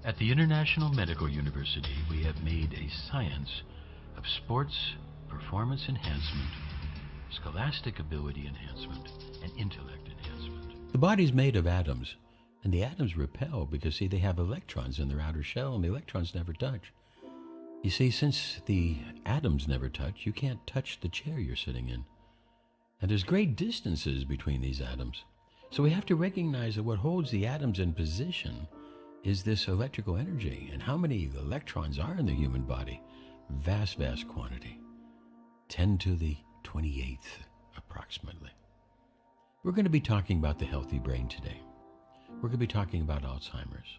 At the International Medical University, we have made a science of sports, performance enhancement, scholastic ability enhancement, and intellect enhancement. The body's made of atoms, and the atoms repel because, see, they have electrons in their outer shell, and the electrons never touch. You see, since the atoms never touch, you can't touch the chair you're sitting in. And there's great distances between these atoms. So we have to recognize that what holds the atoms in position is this electrical energy. And how many electrons are in the human body? Vast, vast quantity. 10 to the 28th, approximately. We're going to be talking about the healthy brain today. We're going to be talking about Alzheimer's.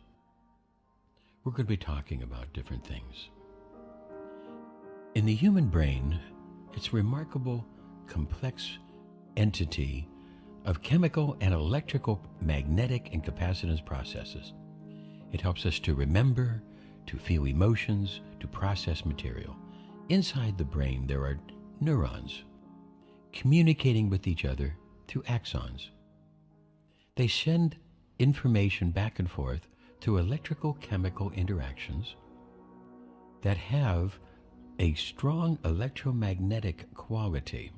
We're going to be talking about different things. In the human brain, it's a remarkable, complex entity of chemical and electrical, magnetic, and capacitance processes. It helps us to remember, to feel emotions, to process material. Inside the brain, there are neurons communicating with each other through axons. They send information back and forth through electrical chemical interactions that have a strong electromagnetic quality.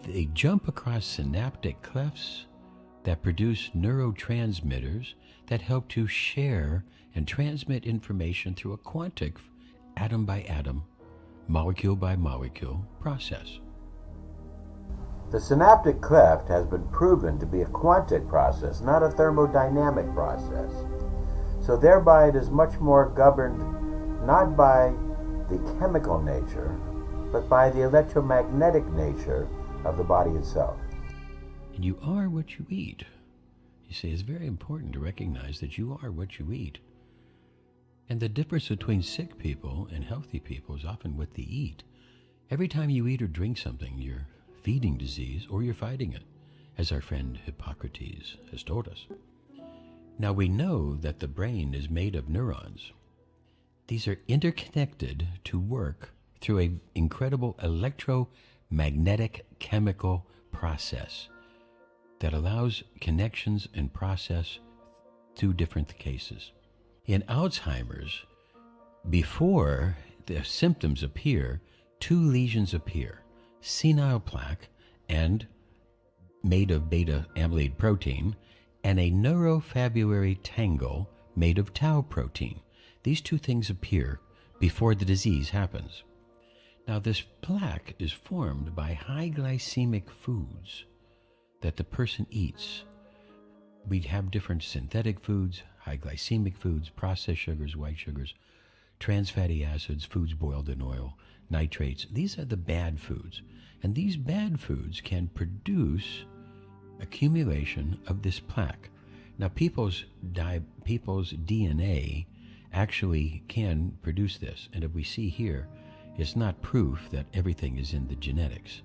They jump across synaptic clefts that produce neurotransmitters that help to share and transmit information through a quantic, atom by atom, molecule by molecule process. The synaptic cleft has been proven to be a quantic process, not a thermodynamic process. So thereby it is much more governed not by the chemical nature, but by the electromagnetic nature of the body itself. And you are what you eat. You see, it's very important to recognize that you are what you eat. And the difference between sick people and healthy people is often what they eat. Every time you eat or drink something, you're feeding disease or you're fighting it, as our friend Hippocrates has told us. Now we know that the brain is made of neurons. These are interconnected to work through an incredible electromagnetic chemical process that allows connections and process through different cases. In Alzheimer's, before the symptoms appear, two lesions appear: senile plaque, and made of beta amyloid protein, and a neurofibrillary tangle made of tau protein. These two things appear before the disease happens. Now, this plaque is formed by high glycemic foods that the person eats. We have different synthetic foods, high glycemic foods, processed sugars, white sugars, trans fatty acids, foods boiled in oil, nitrates. These are the bad foods. And these bad foods can produce accumulation of this plaque. Now, people's DNA actually can produce this. And if we see here, it's not proof that everything is in the genetics.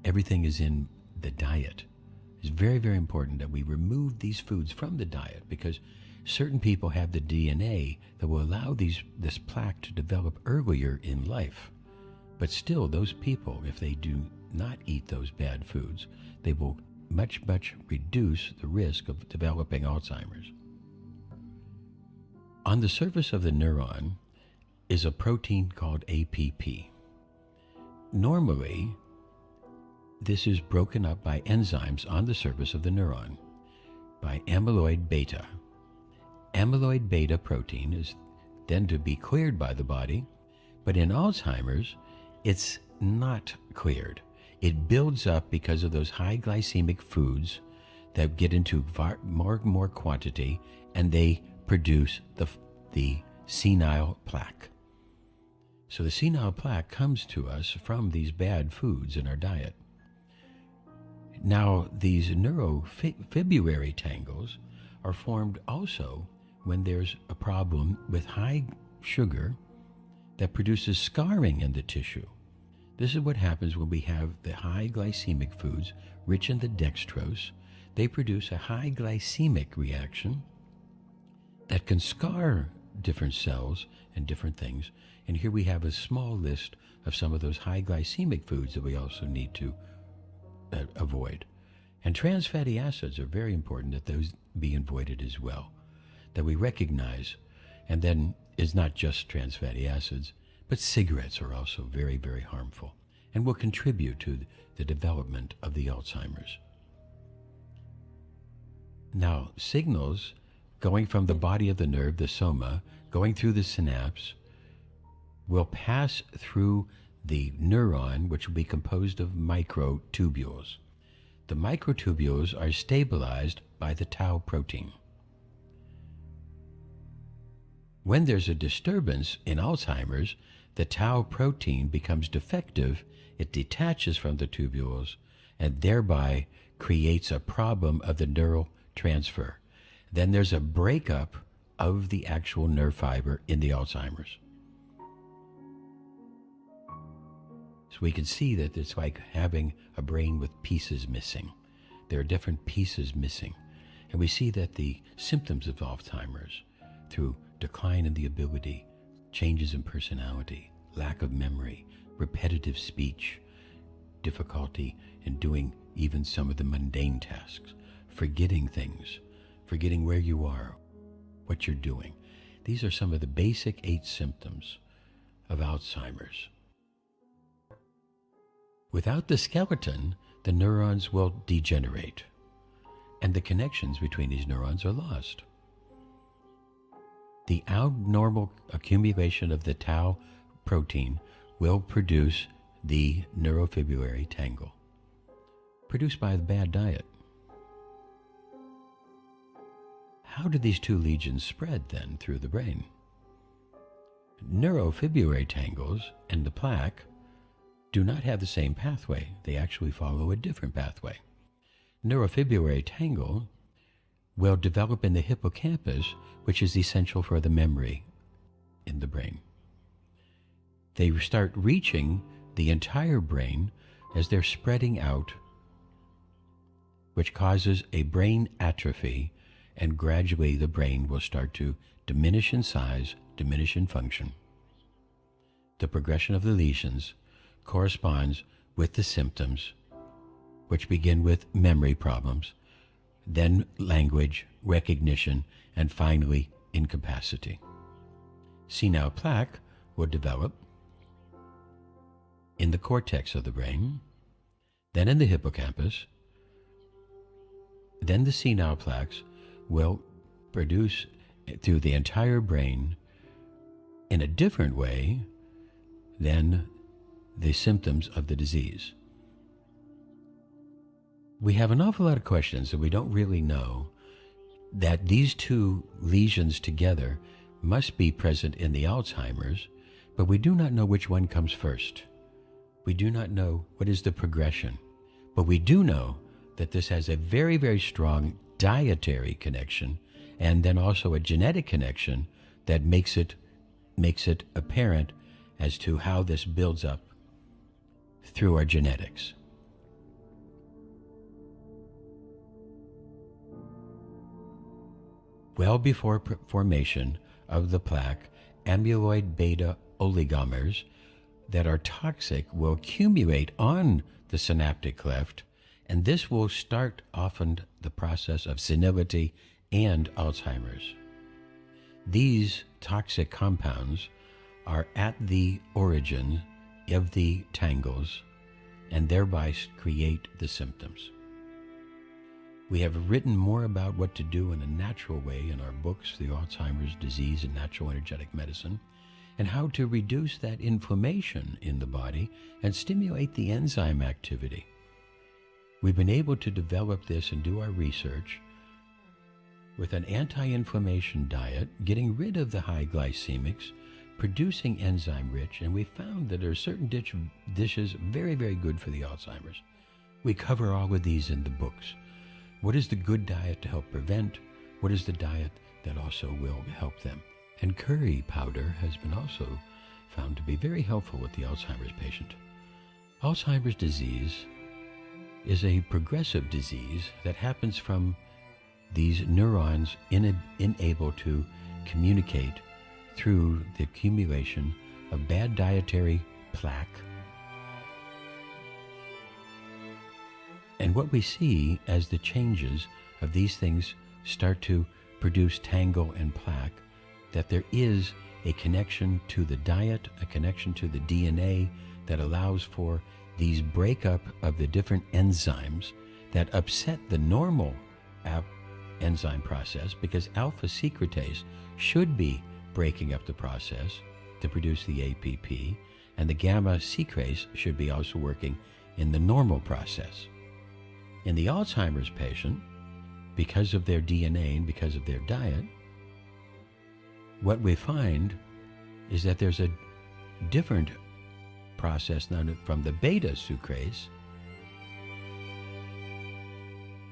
Everything is in the diet. It's very, very important that we remove these foods from the diet, because certain people have the DNA that will allow this plaque to develop earlier in life. But still, those people, if they do not eat those bad foods, they will much reduce the risk of developing Alzheimer's. On the surface of the neuron is a protein called APP. Normally, this is broken up by enzymes on the surface of the neuron by amyloid beta. Amyloid beta protein is then to be cleared by the body, but in Alzheimer's, it's not cleared. It builds up because of those high glycemic foods that get into more quantity, and they produce the senile plaque. So the senile plaque comes to us from these bad foods in our diet. Now, these neurofibrillary tangles are formed also when there's a problem with high sugar that produces scarring in the tissue. This is what happens when we have the high glycemic foods rich in the dextrose. They produce a high glycemic reaction that can scar different cells and different things. And here we have a small list of some of those high glycemic foods that we also need to avoid. And trans fatty acids are very important that those be avoided as well. that we recognize, and then is not just trans fatty acids, but cigarettes are also very, very harmful and will contribute to the development of the Alzheimer's. Now, signals going from the body of the nerve, the soma, going through the synapse, will pass through the neuron, which will be composed of microtubules. The microtubules are stabilized by the tau protein. When there's a disturbance in Alzheimer's, the tau protein becomes defective, it detaches from the tubules, and thereby creates a problem of the neural transfer. Then there's a breakup of the actual nerve fiber in the Alzheimer's. So we can see that it's like having a brain with pieces missing. There are different pieces missing. And we see that the symptoms of Alzheimer's, through decline in the ability, changes in personality, lack of memory, repetitive speech, difficulty in doing even some of the mundane tasks, forgetting things, forgetting where you are, what you're doing. These are some of the basic 8 symptoms of Alzheimer's. Without the skeleton, the neurons will degenerate, and the connections between these neurons are lost. The abnormal accumulation of the tau protein will produce the neurofibrillary tangle, produced by the bad diet. How do these 2 lesions spread then through the brain? Neurofibrillary tangles and the plaque do not have the same pathway. They actually follow a different pathway. Neurofibrillary tangle will develop in the hippocampus, which is essential for the memory in the brain. They start reaching the entire brain as they're spreading out, which causes a brain atrophy, and gradually the brain will start to diminish in size, diminish in function. The progression of the lesions corresponds with the symptoms, which begin with memory problems, then language, recognition, and finally incapacity. Senile plaque will develop in the cortex of the brain, then in the hippocampus, then the senile plaques will produce through the entire brain in a different way than the symptoms of the disease. We have an awful lot of questions that we don't really know that these 2 lesions together must be present in the Alzheimer's, but we do not know which one comes first. We do not know what is the progression, but we do know that this has a very, very strong dietary connection, and then also a genetic connection that makes it apparent as to how this builds up through our genetics. Well before formation of the plaque, amyloid beta oligomers that are toxic will accumulate on the synaptic cleft, and this will start often the process of senility and Alzheimer's. These toxic compounds are at the origin of the tangles and thereby create the symptoms. We have written more about what to do in a natural way in our books, The Alzheimer's Disease and Natural Energetic Medicine, and how to reduce that inflammation in the body and stimulate the enzyme activity. We've been able to develop this and do our research with an anti-inflammation diet, getting rid of the high glycemics, producing enzyme-rich, and we found that there are certain dishes very, very good for the Alzheimer's. We cover all of these in the books. What is the good diet to help prevent? What is the diet that also will help them? And curry powder has been also found to be very helpful with the Alzheimer's patient. Alzheimer's disease is a progressive disease that happens from these neurons unable to communicate through the accumulation of bad dietary plaque. And what we see as the changes of these things start to produce tangle and plaque, that there is a connection to the diet, a connection to the DNA that allows for these breakup of the different enzymes that upset the normal enzyme process, because alpha secretase should be breaking up the process to produce the APP, and the gamma secretase should be also working in the normal process. In the Alzheimer's patient, because of their DNA and because of their diet, what we find is that there's a different process from the beta sucrase,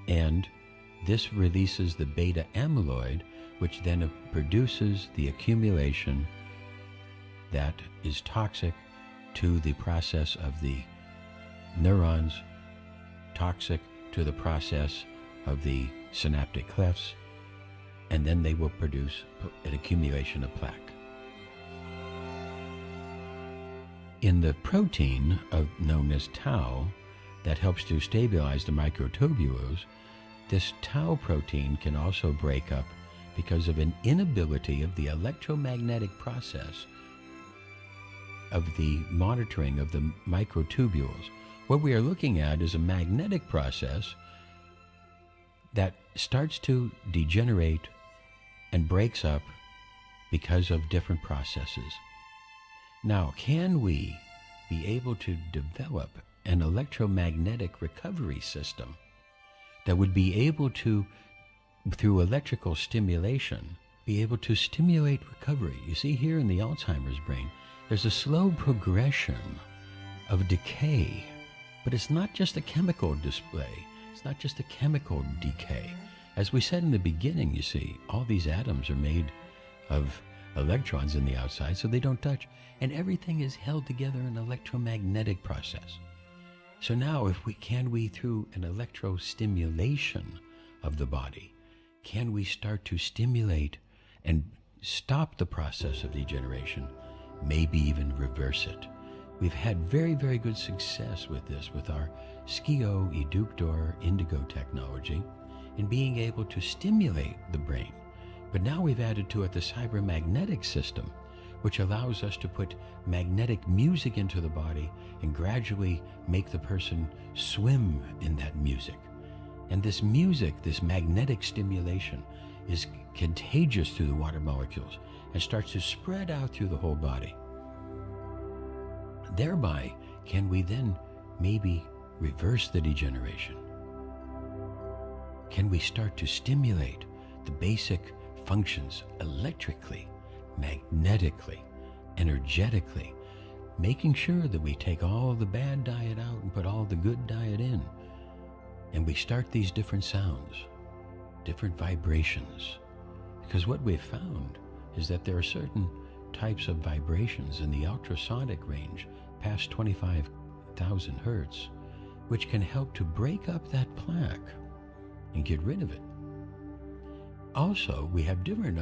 and this releases the beta amyloid, which then produces the accumulation that is toxic to the process of the neurons, toxic to the process of the synaptic clefts, and then they will produce an accumulation of plaque. In the protein known as tau that helps to stabilize the microtubules, this tau protein can also break up because of an inability of the electromagnetic process of the monitoring of the microtubules. What we are looking at is a magnetic process that starts to degenerate and breaks up because of different processes. Now, can we be able to develop an electromagnetic recovery system that would be able to, through electrical stimulation, be able to stimulate recovery? You see, here in the Alzheimer's brain, there's a slow progression of decay, but it's not just a chemical display. It's not just a chemical decay. As we said in the beginning, you see, all these atoms are made of electrons in the outside, so they don't touch, and everything is held together in an electromagnetic process. So now, can we, through an electrostimulation of the body, can we start to stimulate and stop the process of degeneration, maybe even reverse it? We've had very, very good success with this, with our SCIO, Eductor, Indigo technology, in being able to stimulate the brain. But now we've added to it the cybermagnetic system, which allows us to put magnetic music into the body and gradually make the person swim in that music. And this music, this magnetic stimulation, is contagious through the water molecules and starts to spread out through the whole body. Thereby, can we then maybe reverse the degeneration? Can we start to stimulate the basic functions electrically, magnetically, energetically, making sure that we take all the bad diet out and put all the good diet in, and we start these different sounds, different vibrations? Because what we've found is that there are certain types of vibrations in the ultrasonic range past 25,000 hertz, which can help to break up that plaque and get rid of it. Also, we have different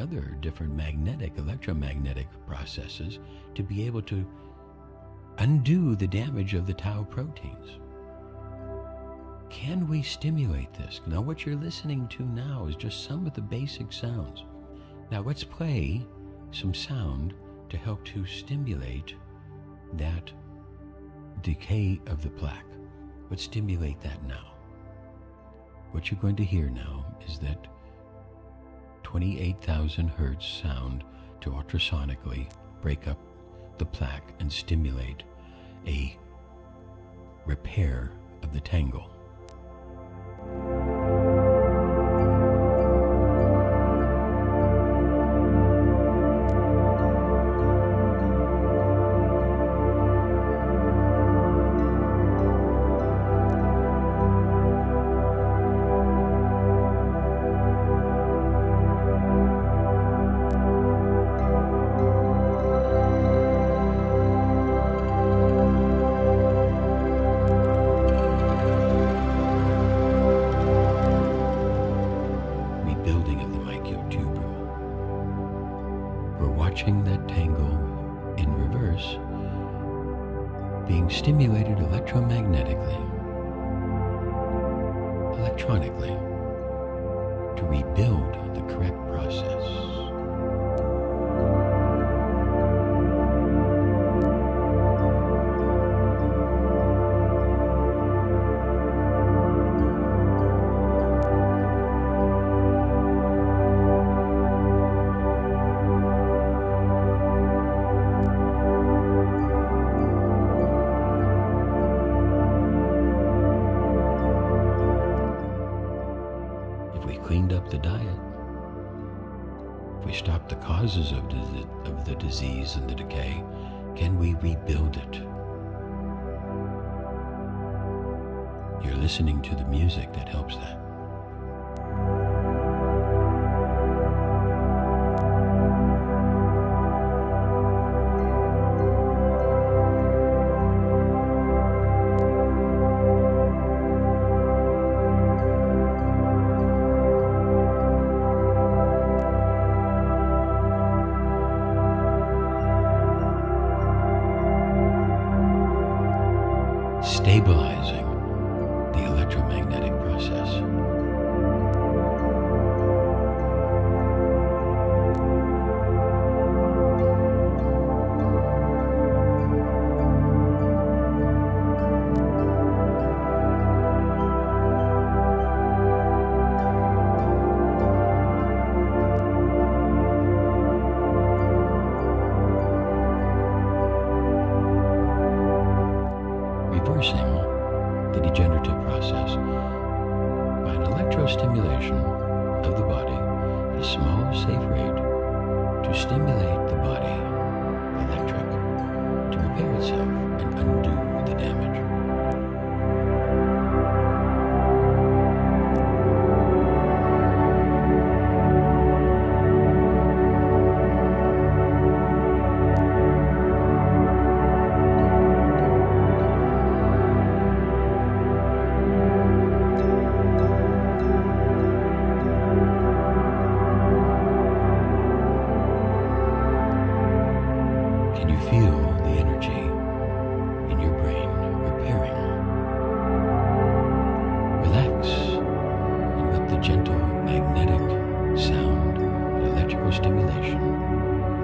magnetic, electromagnetic processes to be able to undo the damage of the tau proteins. Can we stimulate this? Now, what you're listening to now is just some of the basic sounds. Now, let's play some sound to help to stimulate that decay of the plaque. Let's stimulate that now. What you're going to hear now is that 28,000 hertz sound to ultrasonically break up the plaque and stimulate a repair of the tangle. Watching that tangle in reverse being stimulated electromagnetically, electronically, to rebuild the correct process. If we cleaned up the diet, if we stopped the causes of the disease and the decay, can we rebuild it? You're listening to the music that helps that. Stabilizing the electromagnetic process. Reversing the degenerative process by an electrostimulation of the body at a small, safe rate to stimulate the body, electric, to repair itself and undo the damage. Can you feel the energy in your brain repairing? Relax and let the gentle magnetic sound and electrical stimulation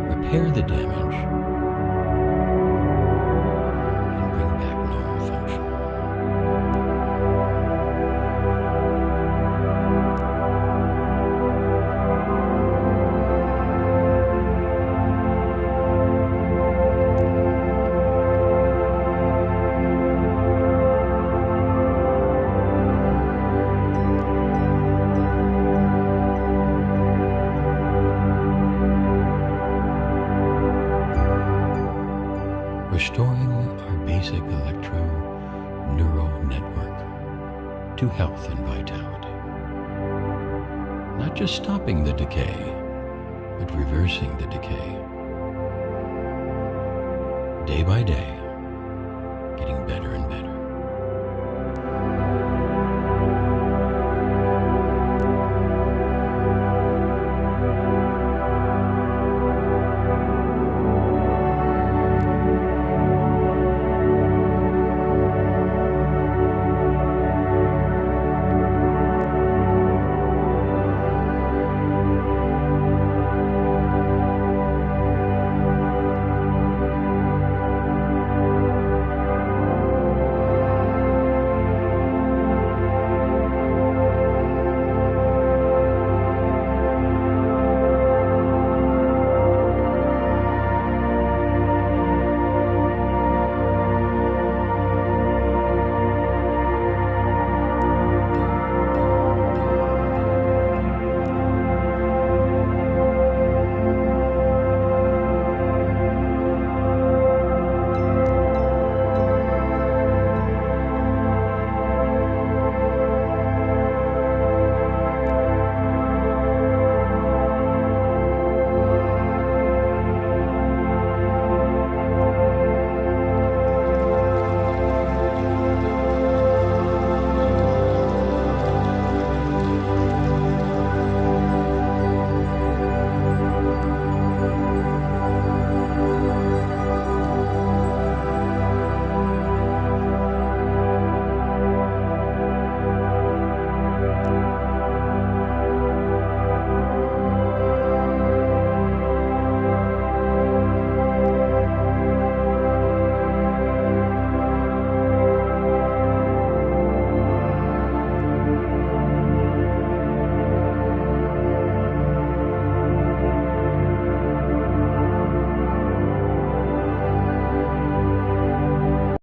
repair the damage and bring back normal function. Restoring our basic electro-neural network to health and vitality. Not just stopping the decay, but reversing the decay. Day by day, getting better and better.